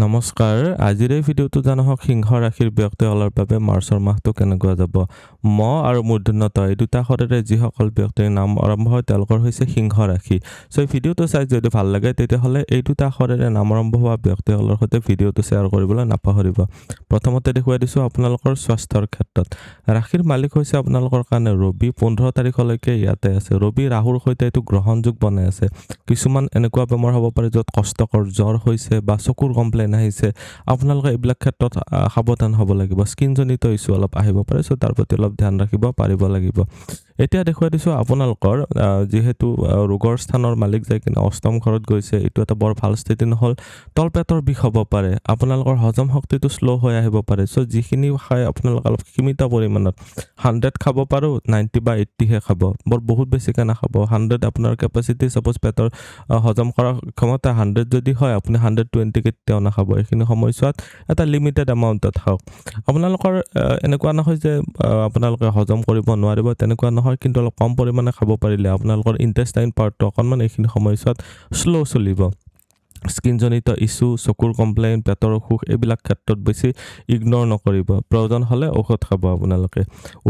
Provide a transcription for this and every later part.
নমস্কাৰ আজিৰ এই ভিডিঅ'টো জানক সিংহ ৰাশিৰ ব্যক্তিসকলৰ বাবে মাৰ্চৰ মাহটো কেনেকুৱা যাব ম আৰু মূৰ্ধন্য ত এই দুটা আখৰেৰে যিসকল ব্যক্তিৰ নাম আৰম্ভ হয় তেওঁলোকৰ হৈছে সিংহ ৰাশি সো এই ভিডিঅ'টো চাই যদি ভাল লাগে তেতিয়াহ'লে এই দুটা আখৰেৰে নাম আৰম্ভ হোৱা ব্যক্তিসকলৰ সৈতে ভিডিঅ'টো শ্বেয়াৰ কৰিবলৈ নাপাহৰিব প্ৰথমতে দেখুৱাই দিছো আপোনালোকৰ স্বাস্থ্যৰ ক্ষেত্ৰত ৰাশিৰ মালিক হৈছে আপোনালোকৰ কাৰণে ৰবি 15 তাৰিখলৈকে ইয়াতে আছে ৰবি ৰাহুৰ সৈতে এইটো গ্ৰহণযোগ বনাই আছে কিছুমান এনেকুৱা বেমাৰ হ'ব পাৰে য'ত কষ্টকৰ জ্বৰ হৈছে বা চকুৰ কমপ্লেইন আহিছে আপোনালোকে এইবিলাক ক্ষেত্ৰত সাৱধান হ'ব লাগিব স্কিনজনিত ইস্যু অলপ আহিব পাৰে সো তাৰ প্ৰতি অলপ ধ্যান ৰাখিব পাৰিব লাগিব এতিয়া দেখুৱাই দিছো আপোনালোকৰ যেহেতু ৰোগৰ স্থানৰ মালিক যাই কিনে অষ্টম ঘৰত গৈছে এইটো এটা বৰ ভাল স্থিতি নহল তলপেটৰ বিষ হ'ব পাৰে আপোনালোকৰ হজম শক্তিটো স্লো হৈ আহিব পাৰে সো যিখিনি খাই আপোনালোক অলপ সীমিত পৰিমাণত 100 খাব পাৰো 90 বা 80 হে খাব বৰ বহুত বেছিকৈ নাখাব 100 আপোনাৰ কেপাচিটি সাপোজ পেটৰ হজম কৰাৰ ক্ষমতা 100 যদি হয় আপুনি 120 কেতিয়াও নাখাব এইখিনি সময়ছোৱাত এটা লিমিটেড এমাউণ্টত খাওক আপোনালোকৰ এনেকুৱা নহয় যে আপোনালোকে হজম কৰিব নোৱাৰিব তেনেকুৱা নহয় কিন্তু অলপ কম পৰিমাণে খাব পাৰিলে আপোনালোকৰ ইন্টেষ্টাইন পাৰ্টটো অকনমান এইখিনি সময়ছোৱাত স্লো চলিব স্কিনজনিত ইস্যু চকুৰ কমপ্লেইন পেটৰ অসুখ এইবিলাক ক্ষেত্ৰত বেছি ইগনোৰ নকৰিব প্ৰয়োজন হ'লে ঔষধ খাব আপোনালোকে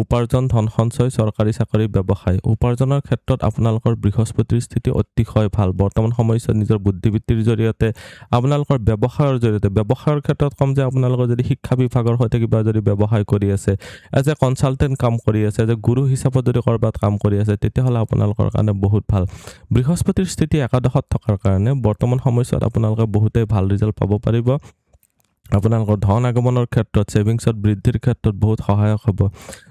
উপাৰ্জন ধন সঞ্চয় চৰকাৰী চাকৰি ব্যৱসায় উপাৰ্জনৰ ক্ষেত্ৰত আপোনালোকৰ বৃহস্পতিৰ স্থিতি অতিশয় ভাল বৰ্তমান সময়ছোৱাত নিজৰ বুদ্ধিবৃত্তিৰ জৰিয়তে আপোনালোকৰ ব্যৱসায়ৰ ক্ষেত্ৰত কম যে আপোনালোকৰ যদি শিক্ষা বিভাগৰ সৈতে কিবা যদি ব্যৱসায় কৰি আছে এজ এ কনসালটেন্ট কাম কৰি আছে যে গুৰু হিচাপত যদি কৰবাত কাম কৰি আছে তেতিয়াহ'লে আপোনালোকৰ কাৰণে বহুত ভাল বৃহস্পতিৰ স্থিতি একাদশত থকাৰ কাৰণে বৰ্তমান সময়ছোৱাত আপোনালোকে বহুতেই ভাল ৰিজাল্ট পাব পাৰিব আপোনালোকৰ ধন আগমনৰ ক্ষেত্ৰত সেভিংছত বৃদ্ধিৰ ক্ষেত্ৰত বহুত সহায়ক হ'ব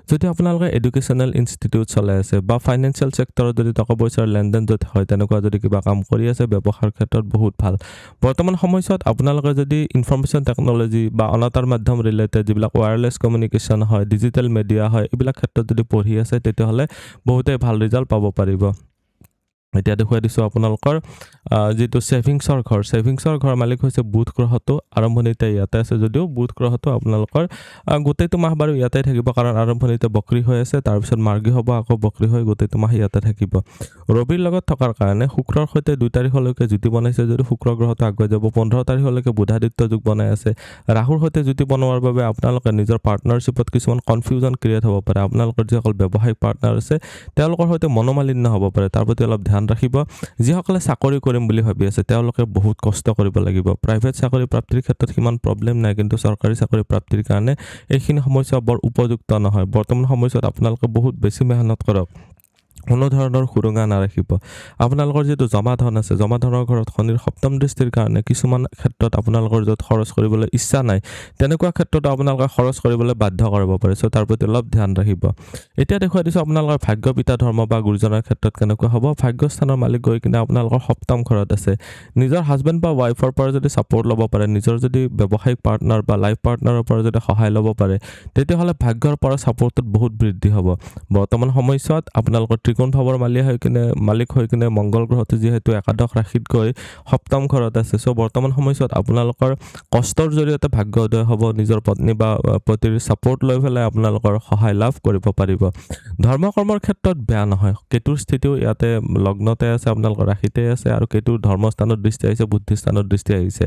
যদি আপোনালোকে এডুকেশ্যনেল ইনষ্টিটিউট চলাই আছে বা ফাইনেন্সিয়েল সেক্টৰত যদি টকা পইচাৰ লেনদেন যদি হয় তেনেকুৱা যদি কিবা কাম কৰি আছে ব্যৱসায়ৰ ক্ষেত্ৰত বহুত ভাল বৰ্তমান সময়ছোৱাত আপোনালোকে যদি ইনফৰমেশ্যন টেকনলজি বা অনাতাঁৰ মাধ্যম ৰিলেটেড যিবিলাক ওয়্যাৰলেছ কমিউনিকেশ্যন হয় ডিজিটেল মিডিয়া হয় এইবিলাক ক্ষেত্ৰত যদি পঢ়ি আছে তেতিয়াহ'লে বহুতেই ভাল ৰিজাল্ট পাব পাৰিব এতিয়া দেখুৱাই দিছো আপোনালোকৰ যেটো সেভিংসৰ ঘৰ মালিক হৈছে বুধ গ্ৰহটো আৰম্ভণিতে ইয়াতে আছে যদিও বুধ গ্ৰহটো আপোনালোকৰ গোটেইটো মাহ বাৰু ইয়াতে থাকিব কাৰণ আৰম্ভণিতে বক্ৰী হৈ আছে তাৰ পিছত মাৰ্গী হ'ব আকৌ বক্ৰী হৈ গোটেইটো মাহ ইয়াতে থাকিব ৰবিৰ লগত থকাৰ কাৰণে শুক্ৰৰ সৈতে 2 তাৰিখলৈকে যুতি বনাইছে যদি শুক্ৰ গ্ৰহটো আগুৱাই যাব 15 তাৰিখলৈকে বুধাদিত্য যোগ বনাই আছে ৰাহুৰ সৈতে যুতি বনোৱাৰ বাবে আপোনালোকে নিজৰ পাৰ্টনাৰশ্বিপত কিছুমান কনফিউজন ক্ৰিয়েট হ'ব পাৰে আপোনালোকৰ যিসকল ব্যৱসায়িক পাৰ্টনাৰ আছে তেওঁলোকৰ সৈতে মনোমালিন্য হ'ব পাৰে তাৰ প্ৰতি অলপ ধ্যান ৰাখিব যিসকলে চাকৰি কৰিম বুলি ভাবি আছে তেওঁলোকে বহুত কষ্ট কৰিব লাগিব প্ৰাইভেট চাকৰি প্ৰাপ্তিৰ ক্ষেত্ৰত কিমান প্ৰবলেম নাই কিন্তু চৰকাৰী চাকৰি প্ৰাপ্তিৰ কাৰণে এইখিনি সমস্যা বৰ উপযুক্ত নহয় বৰ্তমান সময়ছোৱাত আপোনালোকে বহুত বেছি মেহনত কৰক কোনো ধৰণৰ সুৰঙা নাৰাখিব আপোনালোকৰ যেটো জমা ধন আছে জমা ধনৰ ঘৰত শনিৰ সপ্তম দৃষ্টিৰ কাৰণে কিছুমান ক্ষেত্ৰত আপোনালোকৰ যত খৰচ কৰিবলৈ ইচ্ছা নাই তেনেকুৱা ক্ষেত্ৰত আপোনালোকে খৰচ কৰিবলৈ বাধ্য কৰিব পাৰে সো তাৰ প্ৰতি অলপ ধ্যান ৰাখিব এতিয়া দেখুৱাই দিছো আপোনালোকৰ ভাগ্য পিতা ধৰ্ম বা গুৰুজনৰ ক্ষেত্ৰত কেনেকুৱা হ'ব ভাগ্যস্থানৰ মালিক গৈ কিনে আপোনালোকৰ সপ্তম ঘৰত আছে নিজৰ হাজবেণ্ড বা ওয়াইফৰ পৰা যদি সাপোৰ্ট ল'ব পাৰে নিজৰ যদি ব্যৱসায়িক পাৰ্টনাৰ বা লাইফ পাৰ্টনাৰৰ পৰা যদি সহায় ল'ব পাৰে তেতিয়াহ'লে ভাগ্যৰ পৰা সাপোৰ্টত বহুত বৃদ্ধি হ'ব বৰ্তমান সময়ছোৱাত আপোনালোকৰ ত্ৰিকোণ ভাৱৰ মালিক হৈ কিনে মংগল গ্ৰহটো যেহেতু একাদশ ৰাশিত গৈ সপ্তম ঘৰত আছে সো বৰ্তমান সময়ছোৱাত আপোনালোকৰ কষ্টৰ জৰিয়তে ভাগ্য উদয় হ'ব নিজৰ পত্নী বা পতিৰ সাপোৰ্ট লৈ পেলাই আপোনালোকৰ সহায় লাভ কৰিব পাৰিব ধৰ্ম কৰ্মৰ ক্ষেত্ৰত বেয়া নহয় কেতুৰ স্থিতিও ইয়াতে লগ্নতে আছে আপোনালোকৰ ৰাশিতে আছে আৰু কেতুৰ ধৰ্মস্থানৰ দৃষ্টি আহিছে বুদ্ধিস্থানৰ দৃষ্টি আহিছে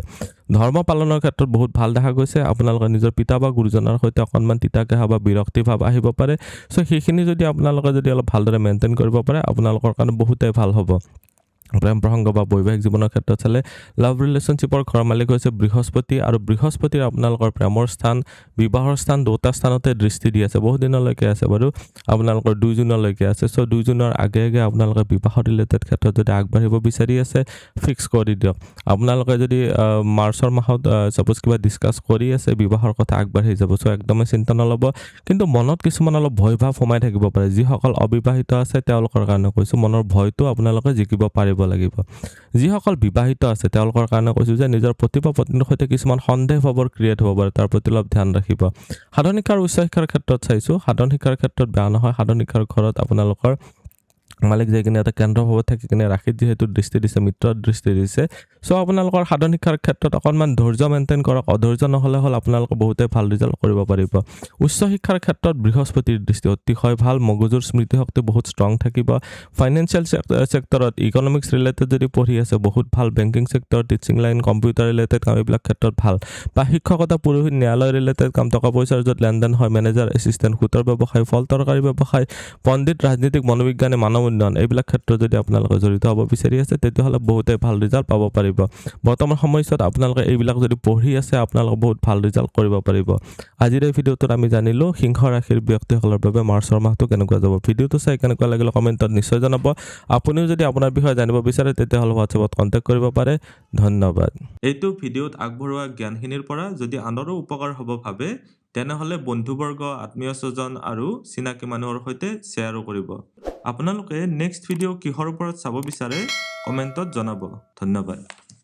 ধৰ্ম পালনৰ ক্ষেত্ৰত বহুত ভাল দেখা গৈছে আপোনালোকে নিজৰ পিতা বা গুৰুজনৰ সৈতে অকনমান তিতাকেহা বা বিৰক্তি ভাৱ আহিব পাৰে সো সেইখিনি যদি আপোনালোকে যদি অলপ ভালদৰে মেইনটেইন কৰিব পাৰে আপোনালোকৰ কাৰণে বহুতেই ভাল হ'ব প্ৰেম প্ৰসংগ বা বৈবাহিক জীৱনৰ ক্ষেত্ৰত চালে লাভ ৰিলেশনশ্বিপৰ ঘৰ মালিক হৈছে বৃহস্পতি আৰু বৃহস্পতিৰ আপোনালোকৰ প্ৰেমৰ স্থান বিবাহৰ স্থান দুটা স্থানতে দৃষ্টি দি আছে বহুত দিনলৈকে আছে বাৰু আপোনালোকৰ 2 জুনলৈকে আছে সো 2 জুনৰ আগে আপোনালোকে বিবাহ ৰিলেটেড ক্ষেত্ৰত যদি আগবাঢ়িব বিচাৰি আছে ফিক্স কৰি দিয়ক আপোনালোকে যদি মাৰ্চৰ মাহত সাপোজ কিবা ডিসকাস কৰি আছে বিবাহৰ কথা আগবাঢ়ি যাব সো একদমই চিন্তা নলব কিন্তু মনত কিছুমান অলপ ভয় ভাৱ সোমাই থাকিব পাৰে যিসকল অবিবাহিত আছে তেওঁলোকৰ কাৰণে কৈছো মনৰ ভয়টো আপোনালোকে জিকিব পাৰিব লাগিব যিসকল বিবাহিত আছে তেওঁলোকৰ কাৰণে কৈছো যে নিজৰ প্ৰতিভা পত্নীৰ সৈতে কিছুমান সন্দেহ ভাৱৰ ক্ৰিয়েট হ'ব পাৰে তাৰ প্ৰতি অলপ ধ্যান ৰাখিব সাধাৰণ শিক্ষাৰ উচ্চ শিক্ষাৰ ক্ষেত্ৰত চাইছো সাধাৰণ শিক্ষাৰ ক্ষেত্ৰত বেয়া নহয় সাধাৰণ শিক্ষাৰ ঘৰত আপোনালোকৰ মালিক যাই কিনে এটা কেন্দ্ৰ ভাৱত থাকি কিনে ৰাশিত যেহেতু দৃষ্টি দিছে মিত্ৰৰ দৃষ্টি দিছে সো আপোনালোকৰ সাধাৰণ শিক্ষাৰ ক্ষেত্ৰত অকণমান ধৈৰ্য মেইনটেইন কৰক অধৈৰ্য নহ'লে হ'ল আপোনালোকে বহুতে ভাল ৰিজাল্ট কৰিব পাৰিব উচ্চ শিক্ষাৰ ক্ষেত্ৰত বৃহস্পতিৰ দৃষ্টি অতিশয় ভাল মগজুৰ স্মৃতিশক্তি বহুত ষ্ট্ৰং থাকিব ফাইনেন্সিয়েল সেক্টৰত ইকনমিক্স ৰিলেটেড যদি পঢ়ি আছে বহুত ভাল banking sector teaching line computer related কাম এইবিলাক ক্ষেত্ৰত ভাল বা শিক্ষকতা পুৰোহিত ন্যায়ালয় ৰিলেটেড কাম টকা পইচাৰ য'ত লেনদেন হয় মেনেজাৰ এছিষ্টেণ্ট সূতৰ ব্যৱসায় ফল তৰকাৰী ব্যৱসায় পণ্ডিত ৰাজনীতিক মনোবিজ্ঞানী মানৱ উন্নয়ন এইবিলাক ক্ষেত্ৰত যদি আপোনালোকে জড়িত হ'ব বিচাৰি আছে তেতিয়াহ'লে বহুতে ভাল ৰিজাল্ট পাব পাৰিব বৰ্তমান সময়ত আপোনালোকে এইবিলাক যদি পঢ়ি আছে আপোনালোকে বহুত ভাল ৰিজাল্ট কৰিব পাৰিব আজিৰ এই ভিডিঅ'টোত আমি জানিলোঁ সিংহ ৰাশিৰ ব্যক্তিসকলৰ বাবে মাৰ্চৰ মাহটো কেনেকুৱা যাব ভিডিঅ'টো চাই কেনেকুৱা লাগিলে কমেণ্টত নিশ্চয় জনাব আপুনিও যদি আপোনাৰ বিষয়ে জানিব বিচাৰে তেতিয়াহ'লে হোৱাটছএপত কণ্টেক্ট কৰিব পাৰে ধন্যবাদ এইটো ভিডিঅ'ত আগবঢ়োৱা জ্ঞানখিনিৰ পৰা যদি আনৰো উপকাৰ হ'ব ভাবে তেনেহ'লে বন্ধুবৰ্গ আত্মীয় স্বজন আৰু চিনাকি মানুহৰ সৈতে শ্বেয়াৰো কৰিব আপোনালোকে নেক্সট ভিডিঅ' কিহৰ ওপৰত চাব বিচাৰে কমেণ্টত জনাব ধন্যবাদ